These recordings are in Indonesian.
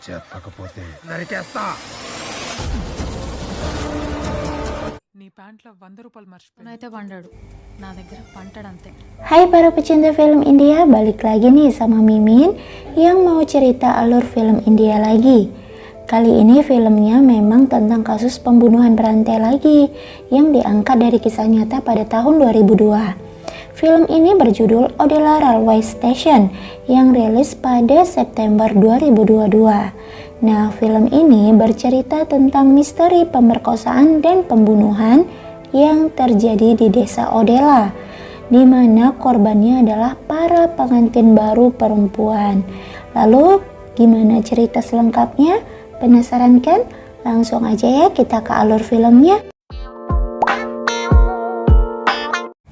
చెప్పకపోతే నరికేస్తా. నీ ప్యాంట్లో 100 రూపాయలు మర్చిపోయి అయితే పండాడు, నా దగ్గర పంటాడంతే. Hai para pecinta film India, balik lagi nih sama Mimin yang mau cerita alur film India lagi. Kali ini filmnya memang tentang kasus pembunuhan berantai lagi yang diangkat dari kisah nyata pada tahun 2002. Film ini berjudul Odela Railway Station yang rilis pada September 2022. Nah, film ini bercerita tentang misteri pemerkosaan dan pembunuhan yang terjadi di desa Odela, di mana korbannya adalah para pengantin baru perempuan. Lalu, gimana cerita selengkapnya? Penasaran kan? Langsung aja ya kita ke alur filmnya.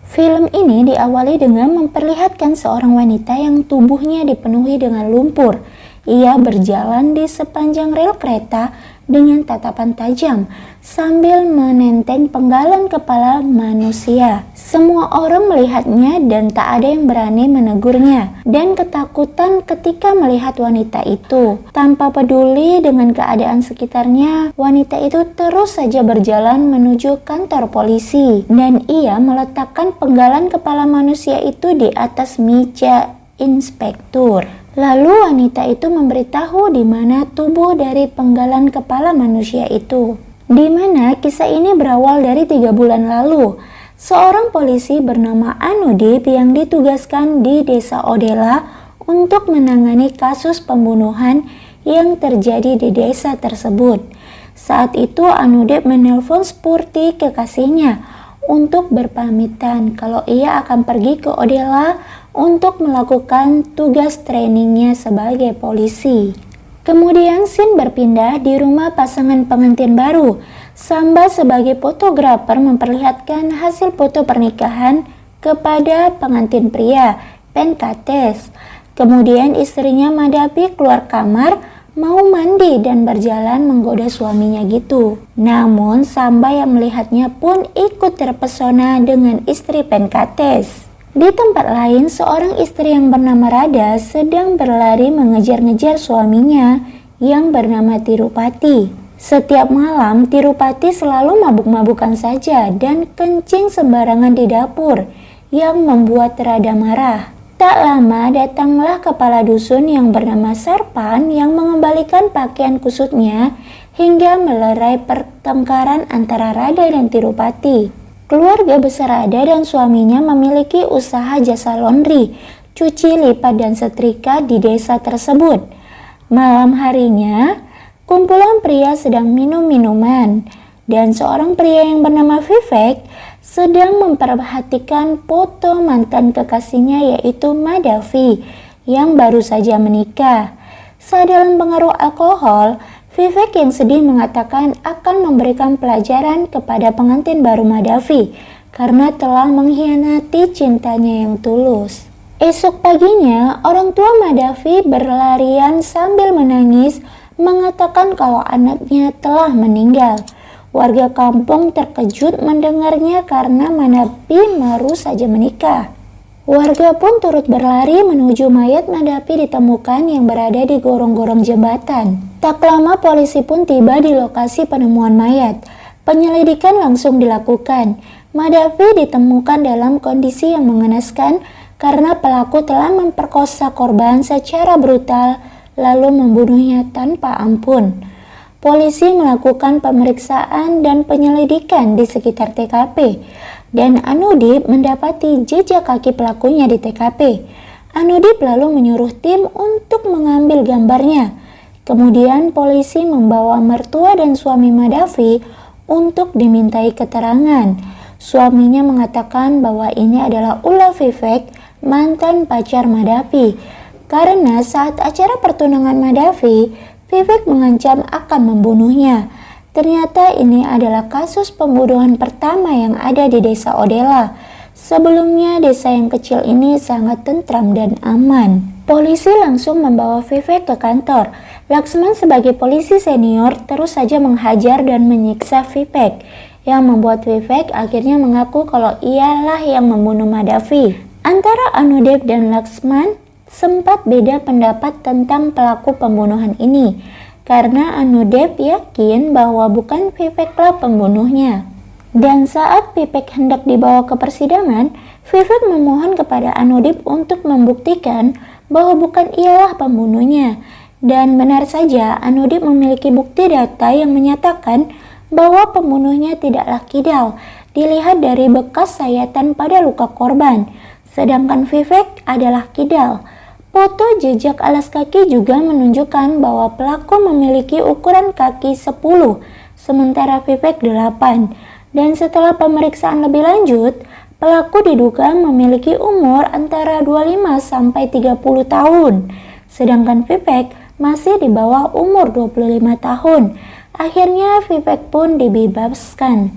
Film ini diawali dengan memperlihatkan seorang wanita yang tubuhnya dipenuhi dengan lumpur. Ia berjalan di sepanjang rel kereta dengan tatapan tajam sambil menenteng penggalan kepala manusia. Semua orang melihatnya dan tak ada yang berani menegurnya, dan ketakutan ketika melihat wanita itu. Tanpa peduli dengan keadaan sekitarnya, wanita itu terus saja berjalan menuju kantor polisi, dan ia meletakkan penggalan kepala manusia itu di atas meja inspektur. Lalu wanita itu memberitahu di mana tubuh dari penggalan kepala manusia itu. Di mana kisah ini berawal dari 3 bulan lalu. Seorang polisi bernama Anudip yang ditugaskan di desa Odela untuk menangani kasus pembunuhan yang terjadi di desa tersebut. Saat itu Anudip menelpon Spurti kekasihnya untuk berpamitan kalau ia akan pergi ke Odela untuk melakukan tugas trainingnya sebagai polisi. Kemudian scene berpindah di rumah pasangan pengantin baru. Samba sebagai fotografer memperlihatkan hasil foto pernikahan kepada pengantin pria, Penkates. Kemudian istrinya Madhavi keluar kamar mau mandi dan berjalan menggoda suaminya gitu. Namun Samba yang melihatnya pun ikut terpesona dengan istri Penkates. Di tempat lain, seorang istri yang bernama Radha sedang berlari mengejar-ngejar suaminya yang bernama Tirupati. Setiap malam, Tirupati selalu mabuk-mabukan saja dan kencing sembarangan di dapur yang membuat Radha marah. Tak lama datanglah kepala dusun yang bernama Sarpan yang mengembalikan pakaian kusutnya hingga melerai pertengkaran antara Radha dan Tirupati. Keluarga besar Radha dan suaminya memiliki usaha jasa laundry, cuci lipat dan setrika di desa tersebut. Malam harinya, kumpulan pria sedang minum minuman dan seorang pria yang bernama Vivek sedang memperhatikan foto mantan kekasihnya yaitu Madhavi yang baru saja menikah. Saat dalam pengaruh alkohol, Vivek yang sedih mengatakan akan memberikan pelajaran kepada pengantin baru Madhavi karena telah mengkhianati cintanya yang tulus. Esok paginya, orang tua Madhavi berlarian sambil menangis mengatakan kalau anaknya telah meninggal. Warga kampung terkejut mendengarnya karena Madhavi baru saja menikah. Warga pun turut berlari menuju mayat Madhavi ditemukan yang berada di gorong-gorong jembatan. Tak lama polisi pun tiba di lokasi penemuan mayat. Penyelidikan langsung dilakukan. Madhavi ditemukan dalam kondisi yang mengenaskan karena pelaku telah memperkosa korban secara brutal lalu membunuhnya tanpa ampun. Polisi melakukan pemeriksaan dan penyelidikan di sekitar TKP. Dan Anudip mendapati jejak kaki pelakunya di TKP. Anudip lalu menyuruh tim untuk mengambil gambarnya. Kemudian polisi membawa mertua dan suami Madhavi untuk dimintai keterangan. Suaminya mengatakan bahwa ini adalah ulah Vivek, mantan pacar Madhavi. Karena saat acara pertunangan Madhavi, Vivek mengancam akan membunuhnya. Ternyata ini adalah kasus pembunuhan pertama yang ada di desa Odela. Sebelumnya desa yang kecil ini sangat tentram dan aman. Polisi langsung membawa Vivek ke kantor. Laksman sebagai polisi senior terus saja menghajar dan menyiksa Vivek, yang membuat Vivek akhirnya mengaku kalau ialah yang membunuh Madhavi. Antara Anudip dan Laksman, sempat beda pendapat tentang pelaku pembunuhan ini, karena Anodip yakin bahwa bukan Viveklah pembunuhnya. Dan saat Vivek hendak dibawa ke persidangan, Vivek memohon kepada Anodip untuk membuktikan bahwa bukan ialah pembunuhnya. Dan benar saja, Anodip memiliki bukti data yang menyatakan bahwa pembunuhnya tidaklah Kidal, dilihat dari bekas sayatan pada luka korban, sedangkan Vivek adalah Kidal. Foto jejak alas kaki juga menunjukkan bahwa pelaku memiliki ukuran kaki 10, sementara Vivek 8. Dan setelah pemeriksaan lebih lanjut, pelaku diduga memiliki umur antara 25 sampai 30 tahun, sedangkan Vivek masih di bawah umur 25 tahun. Akhirnya Vivek pun dibebaskan.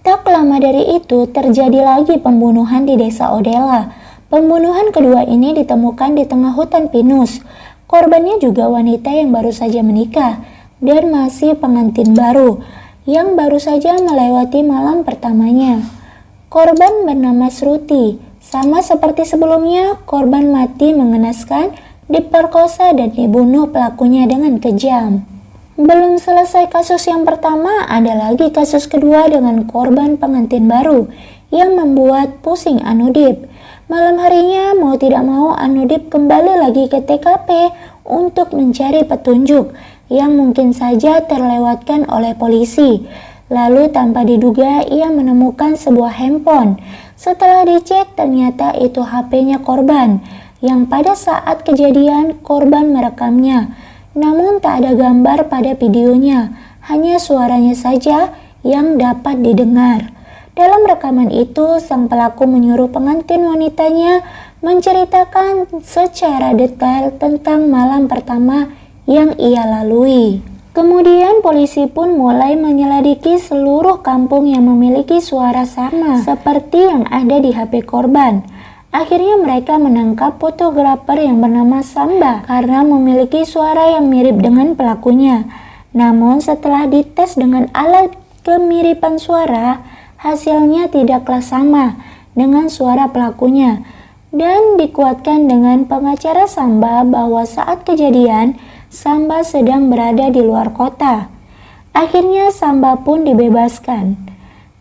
Tak lama dari itu terjadi lagi pembunuhan di desa Odela. Pembunuhan kedua ini ditemukan di tengah hutan pinus. Korbannya juga wanita yang baru saja menikah dan masih pengantin baru yang baru saja melewati malam pertamanya. Korban bernama Sruti. Sama seperti sebelumnya, korban mati mengenaskan, diperkosa dan dibunuh pelakunya dengan kejam. Belum selesai kasus yang pertama, ada lagi kasus kedua dengan korban pengantin baru yang membuat pusing Anodip. Malam harinya mau tidak mau Anodip kembali lagi ke TKP untuk mencari petunjuk yang mungkin saja terlewatkan oleh polisi. Lalu tanpa diduga ia menemukan sebuah handphone. Setelah dicek ternyata itu HP-nya korban yang pada saat kejadian korban merekamnya. Namun tak ada gambar pada videonya, hanya suaranya saja yang dapat didengar. Dalam rekaman itu, sang pelaku menyuruh pengantin wanitanya menceritakan secara detail tentang malam pertama yang ia lalui. Kemudian polisi pun mulai menyelidiki seluruh kampung yang memiliki suara sama seperti yang ada di HP korban. Akhirnya mereka menangkap fotografer yang bernama Samba karena memiliki suara yang mirip dengan pelakunya. Namun setelah dites dengan alat kemiripan suara, hasilnya tidaklah sama dengan suara pelakunya, dan dikuatkan dengan pengacara Samba bahwa saat kejadian Samba sedang berada di luar kota. Akhirnya Samba pun dibebaskan.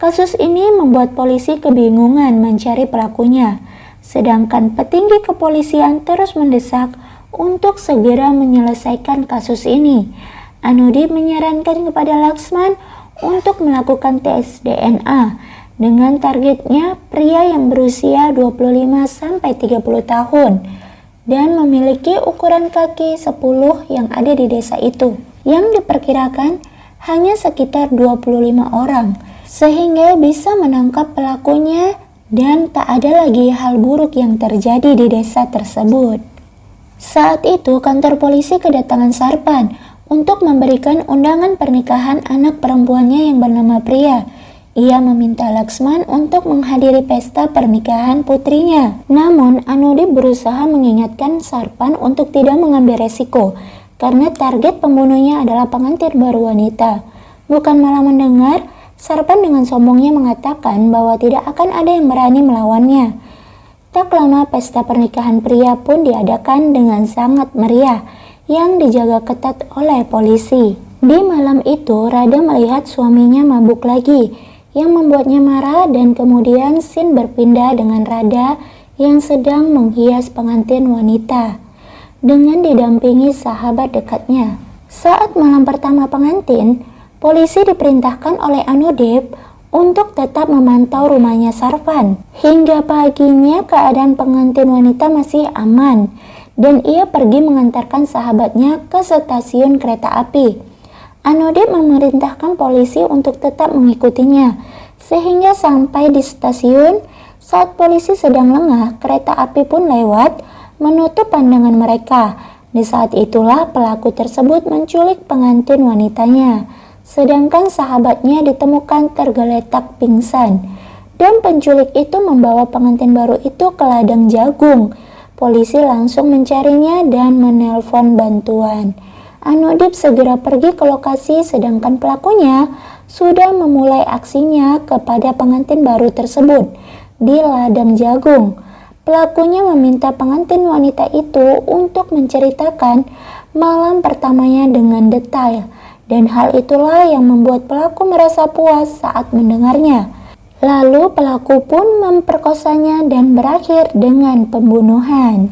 Kasus ini membuat polisi kebingungan mencari pelakunya, sedangkan petinggi kepolisian terus mendesak untuk segera menyelesaikan kasus ini. Anodip menyarankan kepada Laksman untuk melakukan tes DNA dengan targetnya pria yang berusia 25-30 tahun dan memiliki ukuran kaki 10 yang ada di desa itu, yang diperkirakan hanya sekitar 25 orang, sehingga bisa menangkap pelakunya dan tak ada lagi hal buruk yang terjadi di desa tersebut. Saat itu kantor polisi kedatangan Sarpan untuk memberikan undangan pernikahan anak perempuannya yang bernama Priya. Ia meminta Laksman untuk menghadiri pesta pernikahan putrinya. Namun Anodip berusaha mengingatkan Sarpan untuk tidak mengambil resiko karena target pembunuhnya adalah pengantin baru wanita. Bukan malah mendengar, Sarpan dengan sombongnya mengatakan bahwa tidak akan ada yang berani melawannya. Tak lama pesta pernikahan Priya pun diadakan dengan sangat meriah yang dijaga ketat oleh polisi. Di malam itu, Rada melihat suaminya mabuk lagi, yang membuatnya marah dan kemudian scene berpindah dengan Rada yang sedang menghias pengantin wanita dengan didampingi sahabat dekatnya. Saat malam pertama pengantin, polisi diperintahkan oleh Anodip untuk tetap memantau rumahnya Sarpan. Hingga paginya keadaan pengantin wanita masih aman dan ia pergi mengantarkan sahabatnya ke stasiun kereta api. Anodip memerintahkan polisi untuk tetap mengikutinya, sehingga sampai di stasiun. Saat polisi sedang lengah, kereta api pun lewat menutup pandangan mereka. Di saat itulah pelaku tersebut menculik pengantin wanitanya, sedangkan sahabatnya ditemukan tergeletak pingsan. Dan penculik itu membawa pengantin baru itu ke ladang jagung. Polisi langsung mencarinya dan menelpon bantuan. Anodip segera pergi ke lokasi sedangkan pelakunya sudah memulai aksinya kepada pengantin baru tersebut di ladang jagung. Pelakunya meminta pengantin wanita itu untuk menceritakan malam pertamanya dengan detail, dan hal itulah yang membuat pelaku merasa puas saat mendengarnya. Lalu pelaku pun memperkosanya dan berakhir dengan pembunuhan.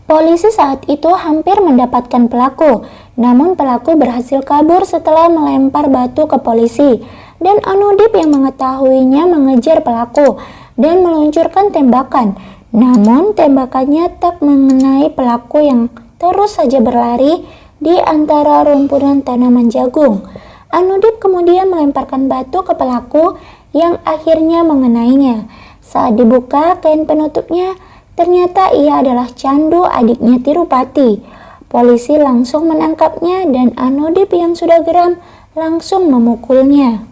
Polisi saat itu hampir mendapatkan pelaku, namun pelaku berhasil kabur setelah melempar batu ke polisi, dan Anudip yang mengetahuinya mengejar pelaku dan meluncurkan tembakan. Namun tembakannya tak mengenai pelaku yang terus saja berlari di antara rumpunan tanaman jagung. Anudip kemudian melemparkan batu ke pelaku yang akhirnya mengenainya. Saat dibuka kain penutupnya, ternyata ia adalah Candu, adiknya Tirupati. Polisi langsung menangkapnya dan Anudip yang sudah geram langsung memukulnya.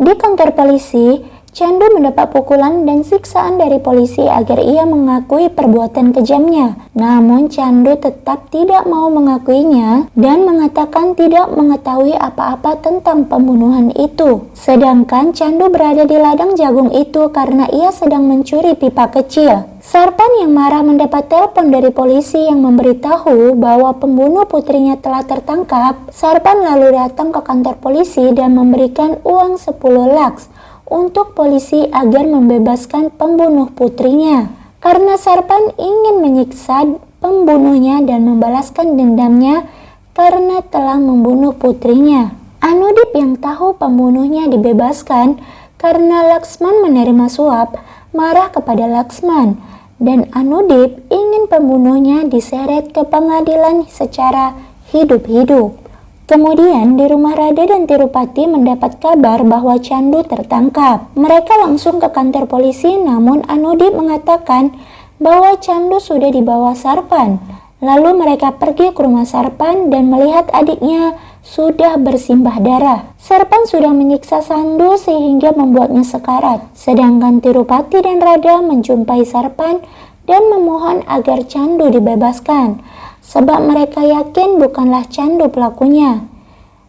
Di kantor polisi, Candu mendapat pukulan dan siksaan dari polisi agar ia mengakui perbuatan kejamnya. Namun Candu tetap tidak mau mengakuinya dan mengatakan tidak mengetahui apa-apa tentang pembunuhan itu. Sedangkan Candu berada di ladang jagung itu karena ia sedang mencuri pipa kecil. Sarpan yang marah mendapat telepon dari polisi yang memberitahu bahwa pembunuh putrinya telah tertangkap. Sarpan lalu datang ke kantor polisi dan memberikan uang 10 lakhs untuk polisi agar membebaskan pembunuh putrinya. Karena Sarpan ingin menyiksa pembunuhnya dan membalaskan dendamnya karena telah membunuh putrinya. Anudip yang tahu pembunuhnya dibebaskan karena Laksman menerima suap, marah kepada Laksman, dan Anudip ingin pembunuhnya diseret ke pengadilan secara hidup-hidup. Kemudian di rumah Rada dan Tirupati mendapat kabar bahwa Candu tertangkap. Mereka langsung ke kantor polisi, namun Anudip mengatakan bahwa Candu sudah dibawa Sarpan. Lalu mereka pergi ke rumah Sarpan dan melihat adiknya sudah bersimbah darah. Sarpan sudah menyiksa Candu sehingga membuatnya sekarat. Sedangkan Tirupati dan Rada menjumpai Sarpan dan memohon agar Candu dibebaskan, sebab mereka yakin bukanlah Candu pelakunya.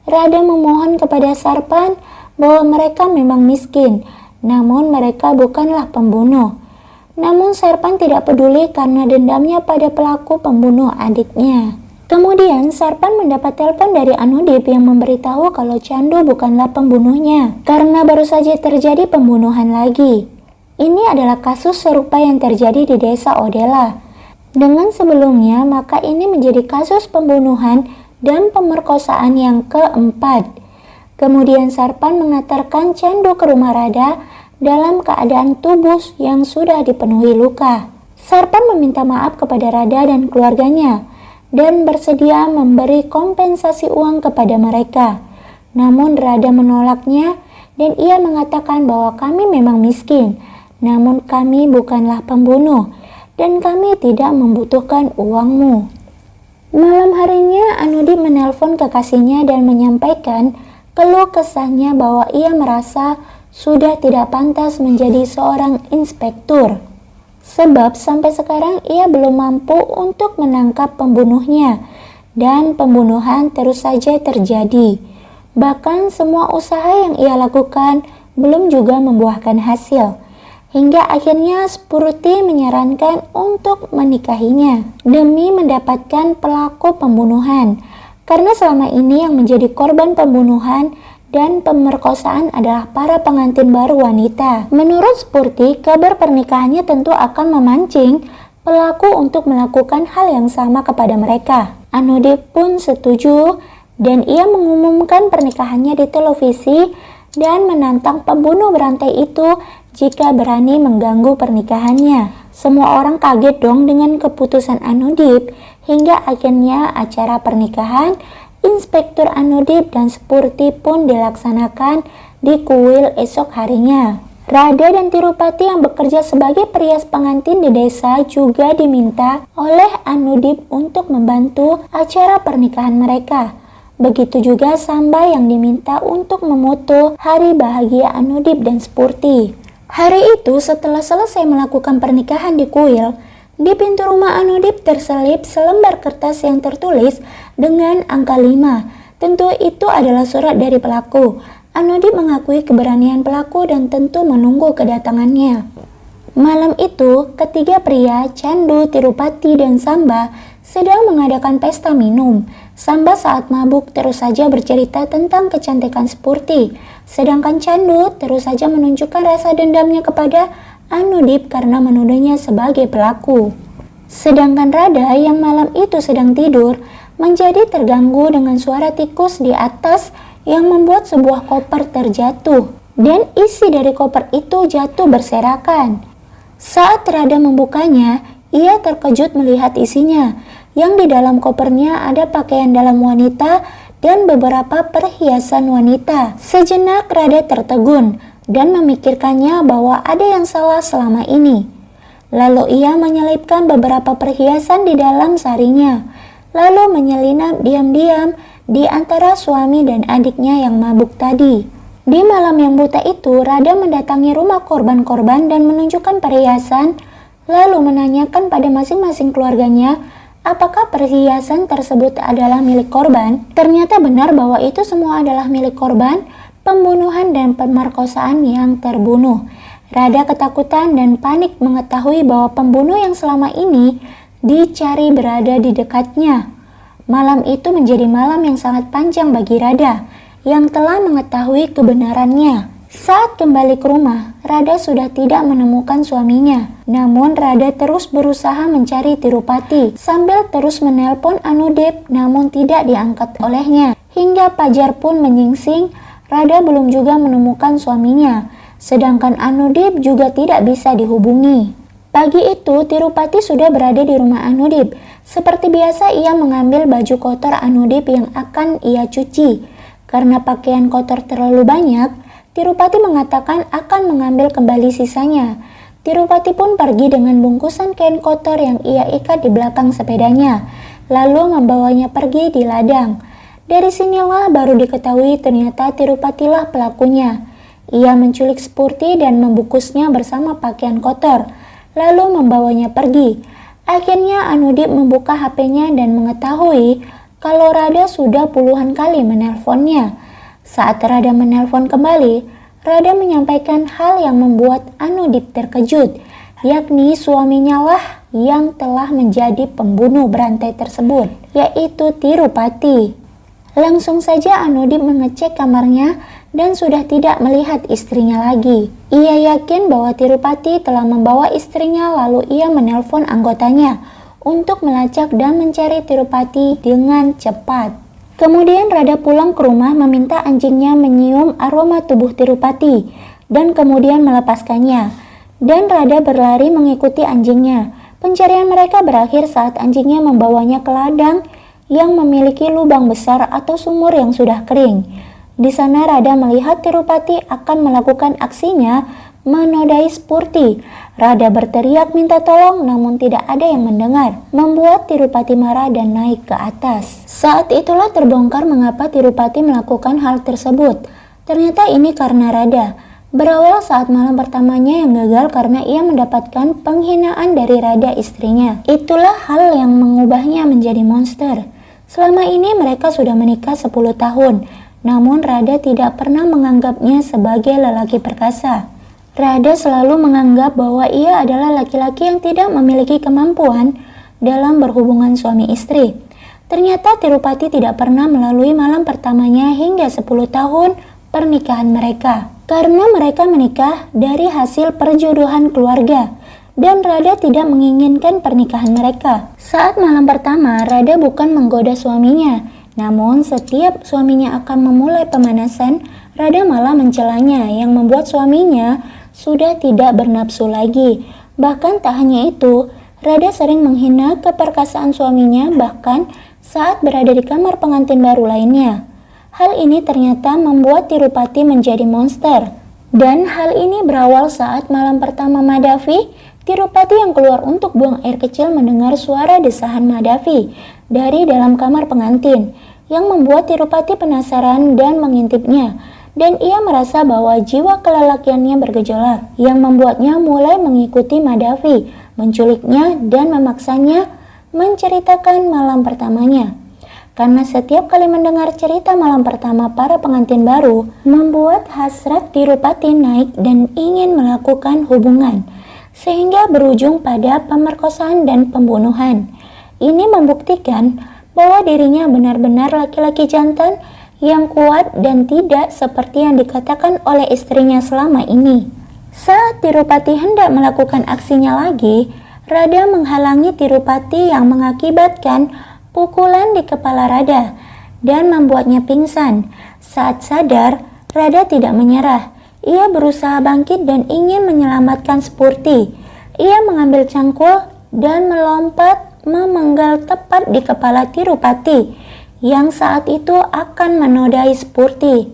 Rada memohon kepada Sarpan bahwa mereka memang miskin, namun mereka bukanlah pembunuh. Namun Sarpan tidak peduli karena dendamnya pada pelaku pembunuh adiknya. Kemudian Sarpan mendapat telepon dari Anudip yang memberitahu kalau Candu bukanlah pembunuhnya, karena baru saja terjadi pembunuhan lagi. Ini adalah kasus serupa yang terjadi di desa Odela. Dengan sebelumnya, maka ini menjadi kasus pembunuhan dan pemerkosaan yang keempat. Kemudian Sarpan mengantarkan Candu ke rumah Rada dalam keadaan tubuh yang sudah dipenuhi luka. Sarpan meminta maaf kepada Rada dan keluarganya dan bersedia memberi kompensasi uang kepada mereka. Namun Rada menolaknya dan ia mengatakan bahwa kami memang miskin, namun kami bukanlah pembunuh dan kami tidak membutuhkan uangmu. Malam harinya Anudip menelpon kekasihnya dan menyampaikan keluh kesahnya bahwa ia merasa sudah tidak pantas menjadi seorang inspektur, sebab sampai sekarang ia belum mampu untuk menangkap pembunuhnya dan pembunuhan terus saja terjadi. Bahkan semua usaha yang ia lakukan belum juga membuahkan hasil. Hingga akhirnya Spurti menyarankan untuk menikahinya demi mendapatkan pelaku pembunuhan. Karena selama ini yang menjadi korban pembunuhan dan pemerkosaan adalah para pengantin baru wanita. Menurut Spurti, kabar pernikahannya tentu akan memancing pelaku untuk melakukan hal yang sama kepada mereka. Anudip pun setuju dan ia mengumumkan pernikahannya di televisi dan menantang pembunuh berantai itu jika berani mengganggu pernikahannya. Semua orang kaget dong dengan keputusan Anudip, hingga akhirnya acara pernikahan Inspektur Anudip dan Spurti pun dilaksanakan di kuil esok harinya. Rada dan Tirupati yang bekerja sebagai perias pengantin di desa juga diminta oleh Anudip untuk membantu acara pernikahan mereka. Begitu juga Samba yang diminta untuk memoto hari bahagia Anudip dan Spurti. Hari itu setelah selesai melakukan pernikahan di kuil, di pintu rumah Anudip terselip selembar kertas yang tertulis dengan angka 5. Tentu itu adalah surat dari pelaku. Anudip mengakui keberanian pelaku dan tentu menunggu kedatangannya. Malam itu, ketiga pria, Candu, Tirupati, dan Samba sedang mengadakan pesta minum. Samba saat mabuk terus saja bercerita tentang kecantikan Spurti, sedangkan Candu terus saja menunjukkan rasa dendamnya kepada Anudip karena menuduhnya sebagai pelaku. Sedangkan Rada yang malam itu sedang tidur menjadi terganggu dengan suara tikus di atas yang membuat sebuah koper terjatuh dan isi dari koper itu jatuh berserakan. Saat Rada membukanya, ia terkejut melihat isinya, yang di dalam kopernya ada pakaian dalam wanita dan beberapa perhiasan wanita. Sejenak Rada tertegun dan memikirkannya bahwa ada yang salah selama ini. Lalu ia menyelipkan beberapa perhiasan di dalam sarinya, lalu menyelinap diam-diam di antara suami dan adiknya yang mabuk tadi. Di malam yang buta itu, Rada mendatangi rumah korban-korban dan menunjukkan perhiasan, lalu menanyakan pada masing-masing keluarganya apakah perhiasan tersebut adalah milik korban. Ternyata benar bahwa itu semua adalah milik korban pembunuhan dan pemerkosaan yang terbunuh. Rada ketakutan dan panik mengetahui bahwa pembunuh yang selama ini dicari berada di dekatnya. Malam itu menjadi malam yang sangat panjang bagi Rada yang telah mengetahui kebenarannya. Saat kembali ke rumah, Rada sudah tidak menemukan suaminya. Namun Rada terus berusaha mencari Tirupati sambil terus menelpon Anudip namun tidak diangkat olehnya. Hingga fajar pun menyingsing, Rada belum juga menemukan suaminya. Sedangkan Anudip juga tidak bisa dihubungi. Pagi itu Tirupati sudah berada di rumah Anudip. Seperti biasa ia mengambil baju kotor Anudip yang akan ia cuci. Karena pakaian kotor terlalu banyak, Tirupati mengatakan akan mengambil kembali sisanya. Tirupati pun pergi dengan bungkusan kain kotor yang ia ikat di belakang sepedanya, lalu membawanya pergi di ladang. Dari sinilah baru diketahui ternyata Tirupatilah pelakunya. Ia menculik Spurti dan membungkusnya bersama pakaian kotor, lalu membawanya pergi. Akhirnya Anudip membuka HP-nya dan mengetahui kalau Rada sudah puluhan kali menelponnya. Saat Rada menelpon kembali, Rada menyampaikan hal yang membuat Anudip terkejut, yakni suaminya lah yang telah menjadi pembunuh berantai tersebut, yaitu Tirupati. Langsung saja Anudip mengecek kamarnya dan sudah tidak melihat istrinya lagi. Ia yakin bahwa Tirupati telah membawa istrinya, lalu ia menelpon anggotanya untuk melacak dan mencari Tirupati dengan cepat. Kemudian Rada pulang ke rumah meminta anjingnya menyium aroma tubuh Tirupati dan kemudian melepaskannya. Dan Rada berlari mengikuti anjingnya. Pencarian mereka berakhir saat anjingnya membawanya ke ladang yang memiliki lubang besar atau sumur yang sudah kering. Di sana Rada melihat Tirupati akan melakukan aksinya menodai Spurti. Rada berteriak minta tolong namun tidak ada yang mendengar, membuat Tirupati marah dan naik ke atas. Saat itulah terbongkar mengapa Tirupati melakukan hal tersebut. Ternyata ini karena Rada. Berawal saat malam pertamanya yang gagal karena ia mendapatkan penghinaan dari Rada istrinya. Itulah hal yang mengubahnya menjadi monster. Selama ini mereka sudah menikah 10 tahun, namun Rada tidak pernah menganggapnya sebagai lelaki perkasa. Rada selalu menganggap bahwa ia adalah laki-laki yang tidak memiliki kemampuan dalam berhubungan suami istri. Ternyata Tirupati tidak pernah melalui malam pertamanya hingga 10 tahun pernikahan mereka. Karena mereka menikah dari hasil perjodohan keluarga dan Rada tidak menginginkan pernikahan mereka. Saat malam pertama, Rada bukan menggoda suaminya, namun setiap suaminya akan memulai pemanasan, Rada malah mencelanya yang membuat suaminya sudah tidak bernafsu lagi. Bahkan tak hanya itu, Rada sering menghina keperkasaan suaminya bahkan saat berada di kamar pengantin baru lainnya. Hal ini ternyata membuat Tirupati menjadi monster. Dan hal ini berawal saat malam pertama Madhavi, Tirupati yang keluar untuk buang air kecil mendengar suara desahan Madhavi dari dalam kamar pengantin, yang membuat Tirupati penasaran dan mengintipnya. Dan ia merasa bahwa jiwa kelelakiannya bergejolak, yang membuatnya mulai mengikuti Madhavi, menculiknya dan memaksanya menceritakan malam pertamanya. Karena setiap kali mendengar cerita malam pertama para pengantin baru, membuat hasrat Tirupati naik dan ingin melakukan hubungan. sehingga berujung pada pemerkosaan dan pembunuhan. Ini membuktikan bahwa dirinya benar-benar laki-laki jantan yang kuat dan tidak seperti yang dikatakan oleh istrinya selama ini. Saat Tirupati hendak melakukan aksinya lagi, Radha menghalangi Tirupati yang mengakibatkan pukulan di kepala Radha dan membuatnya pingsan. Saat sadar, Radha tidak menyerah. Ia berusaha bangkit dan ingin menyelamatkan Spurti. Ia mengambil cangkul dan melompat memenggal tepat di kepala Tirupati yang saat itu akan menodai Spurti.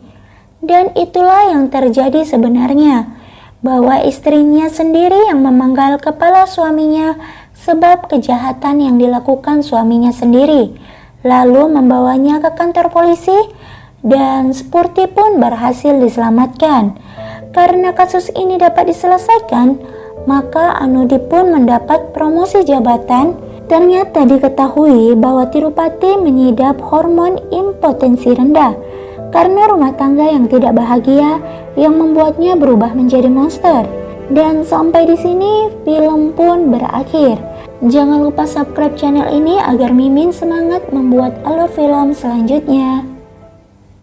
Dan itulah yang terjadi sebenarnya, bahwa istrinya sendiri yang memenggal kepala suaminya sebab kejahatan yang dilakukan suaminya sendiri, lalu membawanya ke kantor polisi, dan Spurti pun berhasil diselamatkan. Karena kasus ini dapat diselesaikan, maka Anudi pun mendapat promosi jabatan. Ternyata diketahui bahwa Tirupati mengidap hormon impotensi rendah karena rumah tangga yang tidak bahagia yang membuatnya berubah menjadi monster. Dan sampai di sini film pun berakhir. Jangan lupa subscribe channel ini agar Mimin semangat membuat alur film selanjutnya.